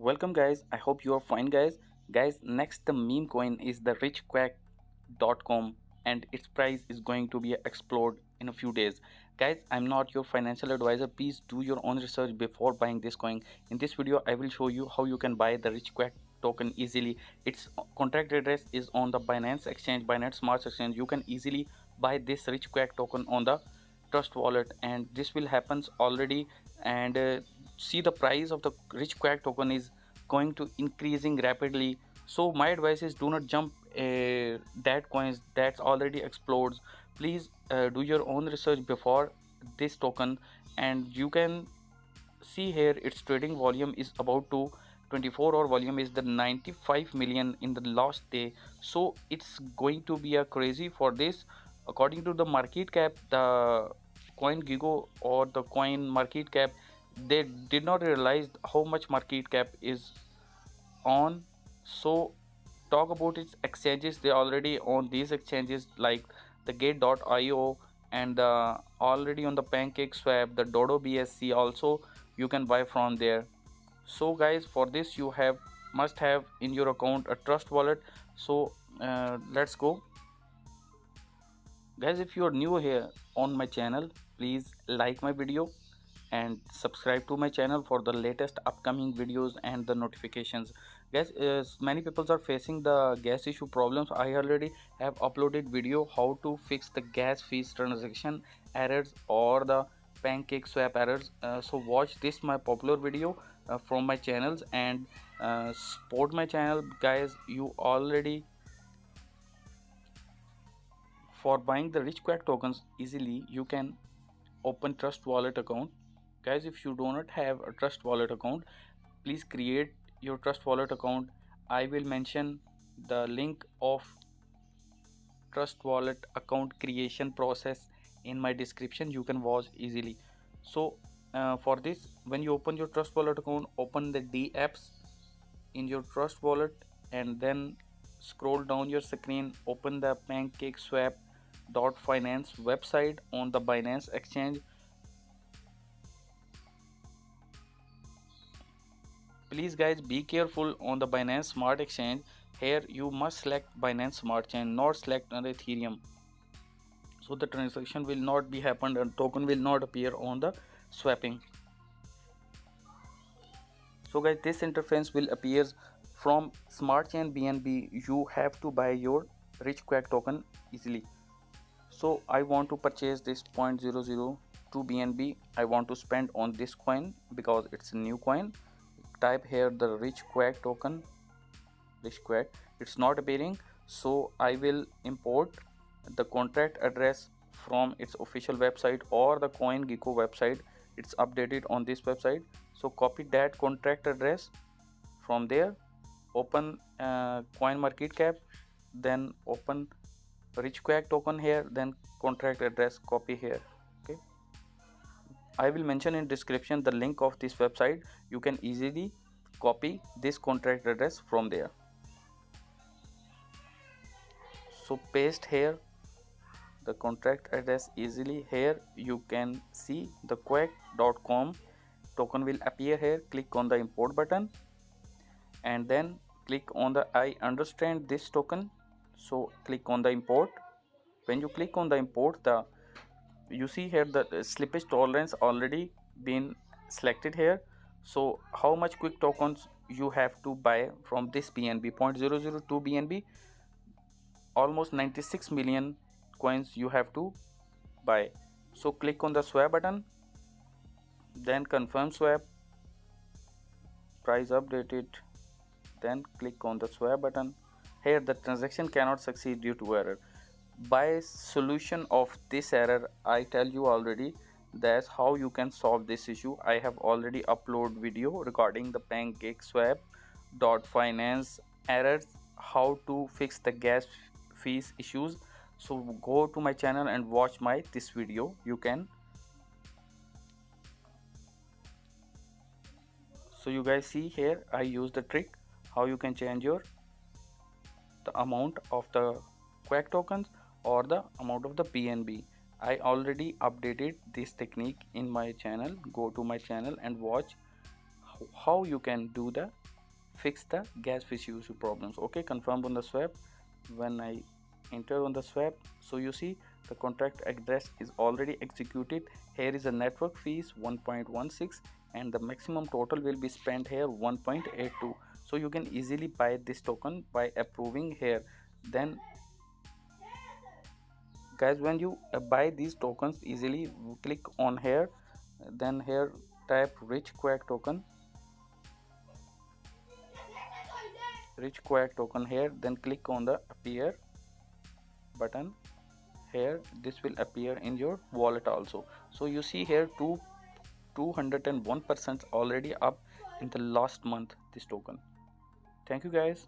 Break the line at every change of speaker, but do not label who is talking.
Welcome guys, I hope you are fine guys. Next the meme coin is the richquack.com and its price is going to be explode in a few days. Guys, I'm not your financial advisor. Please do your own research before buying this coin. In this video I will show you how you can buy the richquack token easily. Its contract address is on the Binance exchange, Binance Smart exchange. You can easily buy this richquack token on the trust wallet, and this will happens already. And see, the price of the richquack token is going to increasing rapidly. So my advice is do not jump that coins that's already explodes. Please do your own research before this token. And you can see here its trading volume is about to 24-hour volume is the 95 million in the last day. So it's going to be a crazy for this. According to the market cap, the coin gigo or the coin market cap, they did not realize how much market cap is on. So talk about its exchanges, they already on these exchanges like the gate.io, and already on the pancake swap, the dodo bsc also you can buy from there. So guys, for this you have must have in your account a trust wallet. So let's go guys. If you are new here on my channel, please like my video and subscribe to my channel for the latest upcoming videos and the notifications. Guys, many people are facing the gas issue problems. I already have uploaded video how to fix the gas fees transaction errors or the pancake swap errors. So watch this my popular video from my channels, and support my channel guys. You already, for buying the richquack tokens easily, you can open trust wallet account. Guys, if you do not have a trust wallet account, please create your trust wallet account. I will mention the link of trust wallet account creation process in my description. You can watch easily. So for this, when you open your trust wallet account, open the d apps in your trust wallet, and then scroll down your screen, open the pancake swap finance website on the Binance exchange. Please guys, be careful on the Binance Smart exchange. Here you must select Binance Smart chain, not select on Ethereum. So the transaction will not be happened and token will not appear on the swapping. So guys, this interface will appear from Smart chain BNB. You have to buy your richquack token easily. So I want to purchase this 0.002 BNB. I want to spend on this coin because it's a new coin. Type here the richquack token. Richquack, it's not appearing, so I will import the contract address from its official website or the CoinGecko website. It's updated on this website. So copy that contract address from there, open coin market cap, then open richquack token here, then contract address copy here. Okay, I will mention in description the link of this website. You can easily copy this contract address from there. So paste here the contract address easily. Here you can see the quack.com token will appear here. Click on the import button and then click on the I understand this token. So click on the import. When you click on the import, the you see here the slippage tolerance already been selected here. So how much quick tokens you have to buy from this BNB 0.002 BNB? Almost 96 million coins you have to buy. So click on the swap button, then confirm swap, price updated, then click on the swap button. Here the transaction cannot succeed due to error. By solution of this error, I tell you already, that's how you can solve this issue. I have already uploaded video regarding the pancake swap finance errors, how to fix the gas fees issues. So go to my channel and watch my this video. You can, so you guys see here I use the trick how you can change your the amount of the quack tokens or the amount of the BNB. I already updated this technique in my channel. Go to my channel and watch how you can do the fix the gas fish issue problems. Okay, confirm on the swap. When I enter on the swap, so you see the contract address is already executed. Here is the network fees 1.16 and the maximum total will be spent here 1.82. so you can easily buy this token by approving here. Then guys, when you buy these tokens easily, click on here, then here type rich quack token here, then click on the appear button. Here this will appear in your wallet also. So you see here 201% already up in the last month this token. Thank you guys.